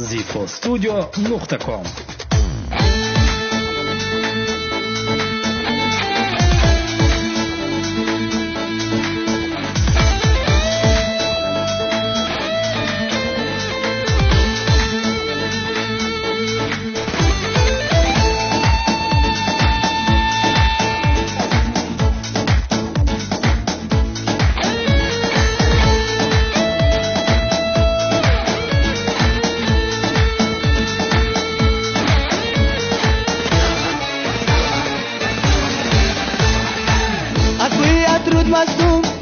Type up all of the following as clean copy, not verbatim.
zifostudio.com.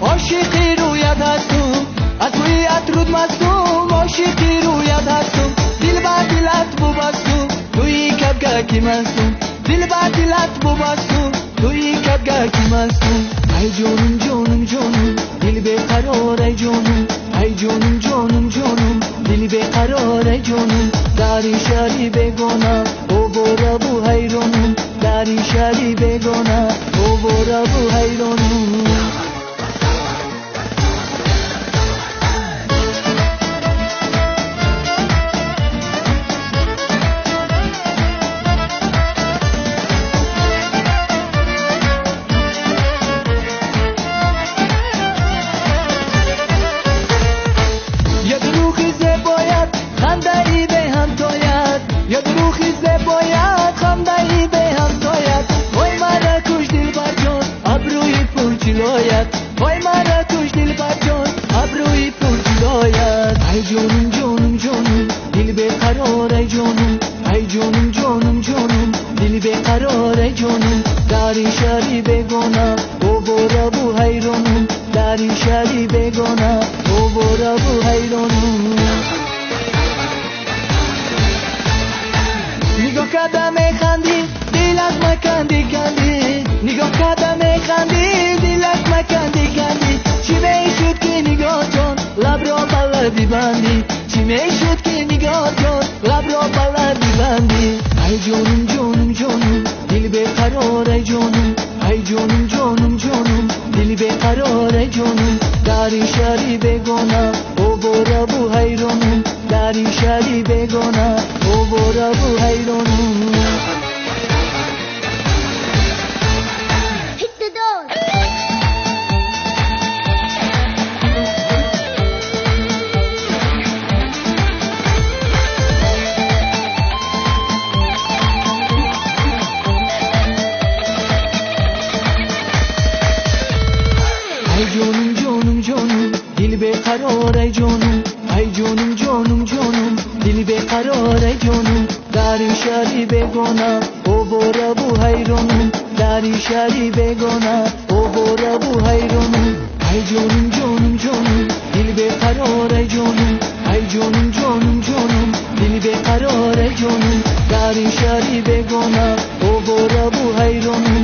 عاشقی رویت هستم از روی عطرت مستم عاشقی رویت هستم دل با دلت ببستم توی کبگه کی مستم دل با دلت ببستم توی کبگه کی مستم ای جانم جانم جانم دل بیقرار ای جانم ای جانم جانم جانم دل بیقرار ای جانم در این شهری بیگانه او برا بو حیرانم در این شهری بیگانه او برا بو حیرانم وای مرا توش دل بر جان ابروی پر جلایت ای جانم جانم جانم دل بیقرار ای جانم ای جانم جانم جانم دل بیقرار ای جانم در این شهری بیگانه او برا بو حیرانم در این شهری بیگانه او برا بو حیرانم نگاه کردم میخندی دلت مکندی کندی نگاه کردم میخندی دلت مکندی کندی چی میشد که نگاه جان لب را بلدی بندی چی میشد که نگاه جان لب را بلدی بندی ای جانم جانم جانم دل بیقرار ای جانم ای جانم جانم جانم دل بیقرار ای جانم در این شهری بیگانه او برا بو حیرانم در این شهری بیگانه او برا بو حیرانم جانم جانم جانم دل بیقرار ای جانم ای جانم جانم جانم دل بیقرار ای جانم در این شهری بیگانه او برا بو حیرانم در این شهری بیگانه او برا بو حیرانم ای جانم جانم جانم دل بیقرار ای جانم ای جانم جانم جانم دل بیقرار ای جانم در این شهری بیگانه او برا بو حیرانم